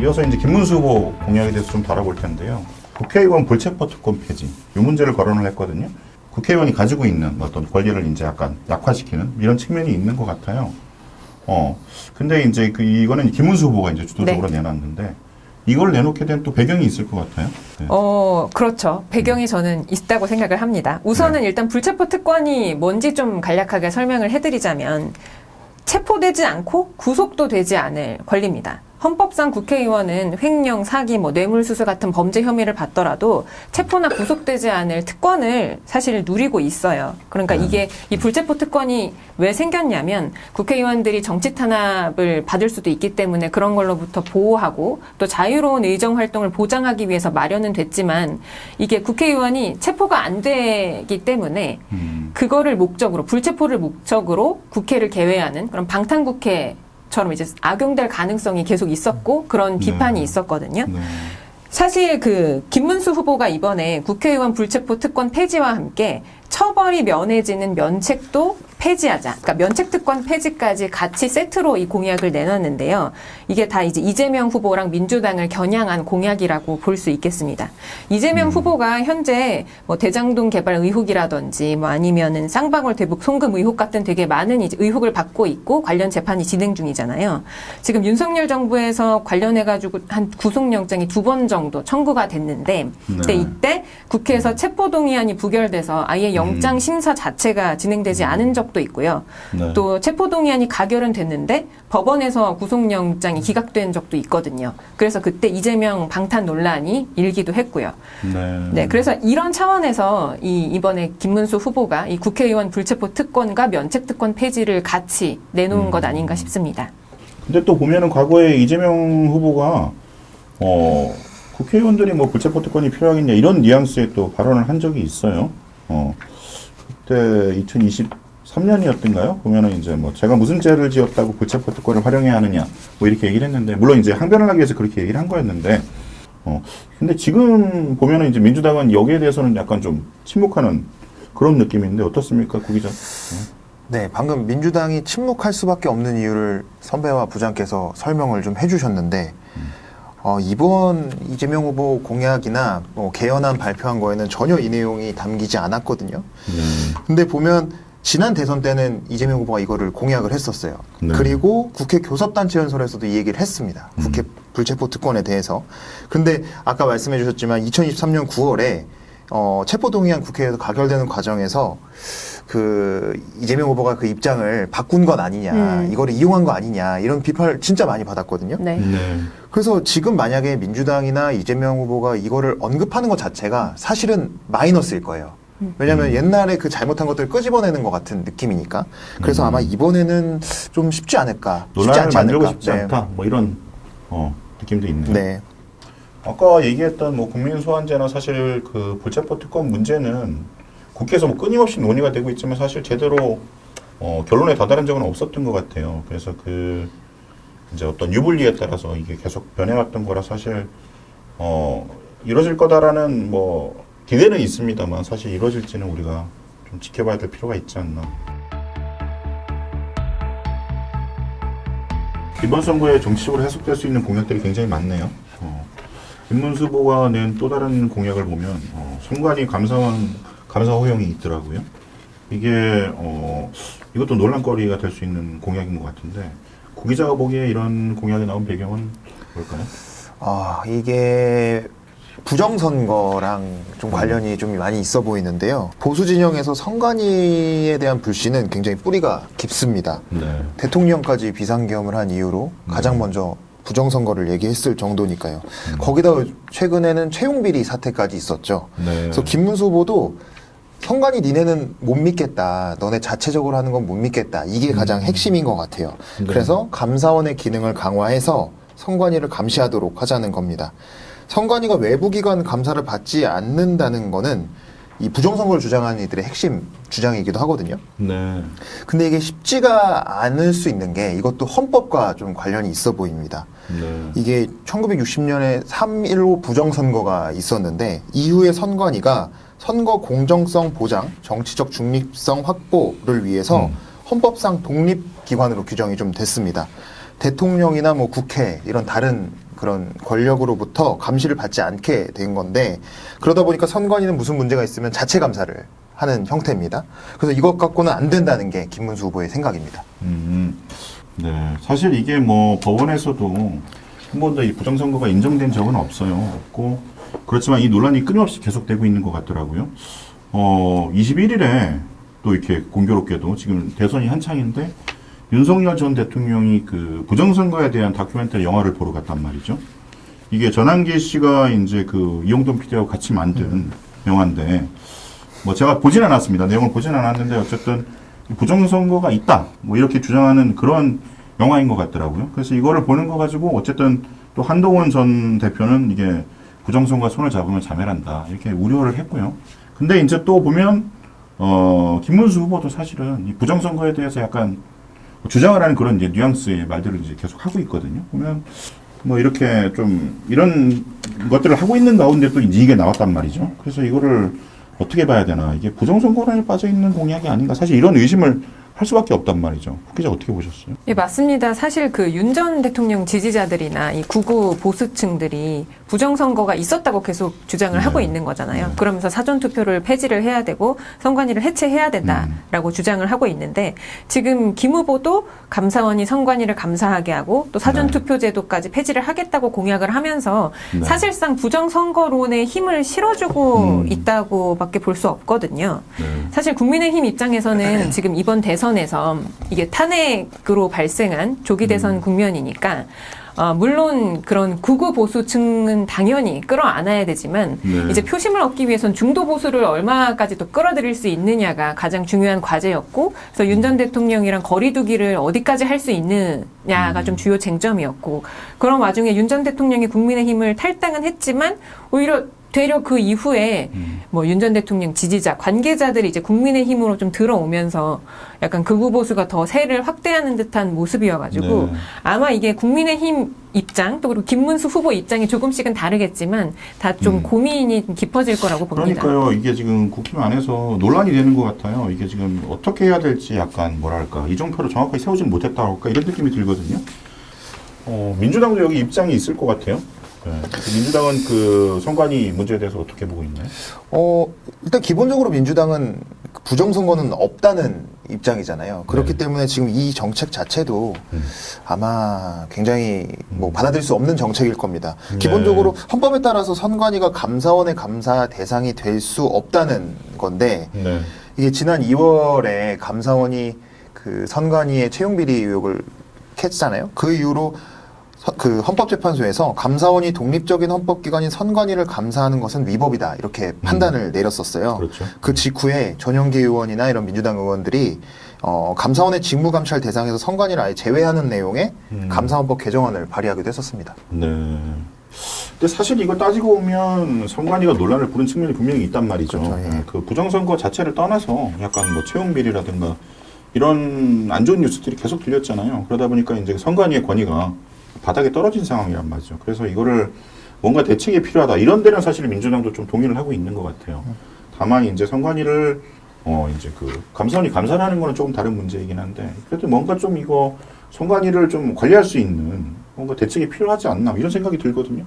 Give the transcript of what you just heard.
이어서 이제 김문수 후보 공약에 대해서 좀 다뤄볼 텐데요. 국회의원 불체포 특권 폐지, 이 문제를 거론을 했거든요. 국회의원이 가지고 있는 어떤 권리를 이제 약간 약화시키는 이런 측면이 있는 것 같아요. 근데 이제 이거는 김문수 후보가 이제 주도적으로 네. 내놨는데 이걸 내놓게 된 또 배경이 있을 것 같아요. 네. 그렇죠. 배경이 저는 있다고 생각을 합니다. 우선은 일단 불체포 특권이 뭔지 좀 간략하게 설명을 해드리자면 체포되지 않고 구속도 되지 않을 권리입니다. 헌법상 국회의원은 횡령, 사기, 뇌물수수 같은 범죄 혐의를 받더라도 체포나 구속되지 않을 특권을 사실 누리고 있어요. 그러니까 이게 이 불체포 특권이 왜 생겼냐면 국회의원들이 정치 탄압을 받을 수도 있기 때문에 그런 걸로부터 보호하고 또 자유로운 의정 활동을 보장하기 위해서 마련은 됐지만 이게 국회의원이 체포가 안 되기 때문에 그거를 목적으로 불체포를 목적으로 국회를 개회하는 그런 방탄국회 처럼 이제 악용될 가능성이 계속 있었고 그런 비판이 있었거든요. 네. 사실 김문수 후보가 이번에 국회의원 불체포 특권 폐지와 함께 처벌이 면해지는 면책도 폐지하자. 그러니까 면책 특권 폐지까지 같이 세트로 이 공약을 내놨는데요. 이게 다 이제 이재명 후보랑 민주당을 겨냥한 공약이라고 볼 수 있겠습니다. 이재명 후보가 현재 뭐 대장동 개발 의혹이라든지 뭐 아니면은 쌍방울 대북 송금 의혹 같은 되게 많은 이제 의혹을 받고 있고 관련 재판이 진행 중이잖아요. 지금 윤석열 정부에서 관련해가지고 한 구속영장이 2번 정도 청구가 됐는데 근데 이때 국회에서 체포동의안이 부결돼서 아예 영장 심사 자체가 진행되지 않은 적도 있고요. 네. 또 체포동의안이 가결은 됐는데 법원에서 구속영장이 기각된 적도 있거든요. 그래서 그때 이재명 방탄 논란이 일기도 했고요. 네, 그래서 이런 차원에서 이번에 김문수 후보가 이 국회의원 불체포 특권과 면책 특권 폐지를 같이 내놓은 것 아닌가 싶습니다. 근데 또 보면은 과거에 이재명 후보가 국회의원들이 뭐 불체포 특권이 필요하겠냐 이런 뉘앙스의 또 발언을 한 적이 있어요. 그때 2023년이었던가요? 보면은 이제 뭐 제가 무슨 죄를 지었다고 불체포 특권을 활용해야 하느냐 뭐 이렇게 얘기를 했는데 물론 이제 항변을 하기 위해서 그렇게 얘기를 한 거였는데 근데 지금 보면은 이제 민주당은 여기에 대해서는 약간 좀 침묵하는 그런 느낌인데 어떻습니까, 구 기자? 네, 방금 민주당이 침묵할 수밖에 없는 이유를 선배와 부장께서 설명을 좀 해주셨는데 이번 이재명 후보 공약이나 뭐 개헌안 발표한 거에는 전혀 이 내용이 담기지 않았거든요. 근데 보면 지난 대선 때는 이재명 후보가 이거를 공약을 했었어요. 네. 그리고 국회 교섭단체 연설에서도 이 얘기를 했습니다. 국회 불체포 특권에 대해서. 근데 아까 말씀해 주셨지만 2023년 9월에 체포동의안 국회에서 가결되는 과정에서 이재명 후보가 그 입장을 바꾼 것 아니냐, 이거를 이용한 거 아니냐, 이런 비판을 진짜 많이 받았거든요. 네. 그래서 지금 만약에 민주당이나 이재명 후보가 이거를 언급하는 것 자체가 사실은 마이너스일 거예요. 왜냐하면 옛날에 그 잘못한 것들을 끄집어내는 것 같은 느낌이니까. 그래서 아마 이번에는 좀 쉽지 않을까. 논란을 만들고 싶지 네. 않다. 뭐 이런 느낌도 있네요. 네. 아까 얘기했던 뭐 국민 소환제나 사실 그 불체포 특권 문제는 국회에서 뭐 끊임없이 논의가 되고 있지만 사실 제대로 결론에 다다른 적은 없었던 것 같아요. 그래서 이제 어떤 유불리에 따라서 이게 계속 변해왔던 거라 사실 이루어질 거다라는 뭐 기대는 있습니다만 사실 이루어질지는 우리가 좀 지켜봐야 될 필요가 있지 않나. 이번 선거에 정치적으로 해석될 수 있는 공약들이 굉장히 많네요. 김문수 후보가 낸 또 다른 공약을 보면 선관위 감사 허용이 있더라고요. 이게 이것도 논란거리가 될 수 있는 공약인 것 같은데 구 기자가 보기에 이런 공약이 나온 배경은 뭘까요? 이게 부정선거랑 좀 관련이 좀 많이 있어 보이는데요. 보수 진영에서 선관위에 대한 불신은 굉장히 뿌리가 깊습니다. 네. 대통령까지 비상계엄을 한 이유로 가장 먼저 부정선거를 얘기했을 정도니까요. 거기다가 최근에는 채용비리 사태까지 있었죠. 네. 그래서 김문수 후보도 선관위 니네는 못 믿겠다. 너네 자체적으로 하는 건 못 믿겠다. 이게 가장 핵심인 것 같아요. 네. 그래서 감사원의 기능을 강화해서 선관위를 감시하도록 하자는 겁니다. 선관위가 외부기관 감사를 받지 않는다는 거는 이 부정선거를 주장하는 이들의 핵심 주장이기도 하거든요. 네. 근데 이게 쉽지가 않을 수 있는 게 이것도 헌법과 좀 관련이 있어 보입니다. 네. 이게 1960년에 3.15 부정선거가 있었는데 이후에 선관위가 선거 공정성 보장, 정치적 중립성 확보를 위해서 헌법상 독립기관으로 규정이 좀 됐습니다. 대통령이나 뭐 국회 이런 다른 그런 권력으로부터 감시를 받지 않게 된 건데 그러다 보니까 선관위는 무슨 문제가 있으면 자체 감사를 하는 형태입니다. 그래서 이것 갖고는 안 된다는 게 김문수 후보의 생각입니다. 네. 사실 이게 뭐 법원에서도 한 번도 이 부정선거가 인정된 적은 없고 그렇지만 이 논란이 끊임없이 계속되고 있는 것 같더라고요. 21일에 또 이렇게 공교롭게도 지금 대선이 한창인데 윤석열 전 대통령이 그 부정선거에 대한 다큐멘터리 영화를 보러 갔단 말이죠. 이게 전환기 씨가 이제 그 이용돈 PD하고 같이 만든 영화인데 뭐 제가 보진 않았습니다. 내용을 보진 않았는데 어쨌든 부정선거가 있다. 뭐 이렇게 주장하는 그런 영화인 것 같더라고요. 그래서 이거를 보는 거 가지고 어쨌든 또 한동훈 전 대표는 이게 부정선거에 손을 잡으면 자멸한다. 이렇게 우려를 했고요. 근데 이제 또 보면, 김문수 후보도 사실은 이 부정선거에 대해서 약간 주장을 하는 그런 이제 뉘앙스의 말들을 이제 계속 하고 있거든요. 보면 뭐 이렇게 좀 이런 것들을 하고 있는 가운데 또 이게 나왔단 말이죠. 그래서 이거를 어떻게 봐야 되나. 이게 부정선거론에 빠져 있는 공약이 아닌가. 사실 이런 의심을 할 수밖에 없단 말이죠. 국 기자 어떻게 보셨어요? 예, 맞습니다. 사실 그 윤 전 대통령 지지자들이나 이 구구 보수층들이 부정선거가 있었다고 계속 주장을 하고 있는 거잖아요. 그러면서 사전투표를 폐지를 해야 되고 선관위를 해체해야 된다라고 주장을 하고 있는데 지금 김 후보도 감사원이 선관위를 감사하게 하고 또 사전투표제도까지 폐지를 하겠다고 공약을 하면서 사실상 부정선거론에 힘을 실어주고 있다고밖에 볼 수 없거든요. 사실 국민의힘 입장에서는 지금 이번 대선에서 이게 탄핵으로 발생한 조기 대선 국면이니까 물론 그런 구구 보수층은 당연히 끌어안아야 되지만 이제 표심을 얻기 위해선 중도 보수를 얼마까지 또 끌어들일 수 있느냐가 가장 중요한 과제였고 그래서 윤 전 대통령이랑 거리두기를 어디까지 할 수 있느냐가 좀 주요 쟁점이었고 그런 와중에 윤 전 대통령이 국민의힘을 탈당은 했지만 오히려 되려 그 이후에 뭐 윤 전 대통령 지지자, 관계자들이 이제 국민의힘으로 좀 들어오면서 약간 극우 보수가 더 세를 확대하는 듯한 모습이어가지고 아마 이게 국민의힘 입장 또 그리고 김문수 후보 입장이 조금씩은 다르겠지만 다 좀 고민이 깊어질 거라고 봅니다. 그러니까요. 이게 지금 국힘 안에서 논란이 되는 것 같아요. 이게 지금 어떻게 해야 될지 약간 뭐랄까 이정표를 정확하게 세우지 못했다 할까 이런 느낌이 들거든요. 민주당도 여기 입장이 있을 것 같아요. 네. 민주당은 그 선관위 문제에 대해서 어떻게 보고 있나요? 일단 기본적으로 민주당은 부정선거는 없다는 입장이잖아요. 그렇기 때문에 지금 이 정책 자체도 아마 굉장히 뭐 받아들일 수 없는 정책일 겁니다. 기본적으로 헌법에 따라서 선관위가 감사원의 감사 대상이 될 수 없다는 건데 이게 지난 2월에 감사원이 그 선관위의 채용비리 의혹을 캤잖아요. 그 이후로 그 헌법재판소에서 감사원이 독립적인 헌법기관인 선관위를 감사하는 것은 위법이다 이렇게 판단을 내렸었어요. 그렇죠. 그 직후에 전용기 의원이나 이런 민주당 의원들이 감사원의 직무감찰 대상에서 선관위를 아예 제외하는 내용의 감사헌법 개정안을 발의하기도 했었습니다. 네. 근데 사실 이거 따지고 보면 선관위가 논란을 부른 측면이 분명히 있단 말이죠. 그렇죠, 예. 그 부정선거 자체를 떠나서 약간 뭐 채용비리라든가 이런 안 좋은 뉴스들이 계속 들렸잖아요. 그러다 보니까 이제 선관위의 권위가 바닥에 떨어진 상황이란 말이죠. 그래서 이거를 뭔가 대책이 필요하다. 이런 데는 사실 민주당도 좀 동의를 하고 있는 것 같아요. 다만 이제 선관위를 이제 그 감사원이 감사를 하는 거는 조금 다른 문제이긴 한데 그래도 뭔가 좀 이거 선관위를 좀 관리할 수 있는 뭔가 대책이 필요하지 않나 이런 생각이 들거든요.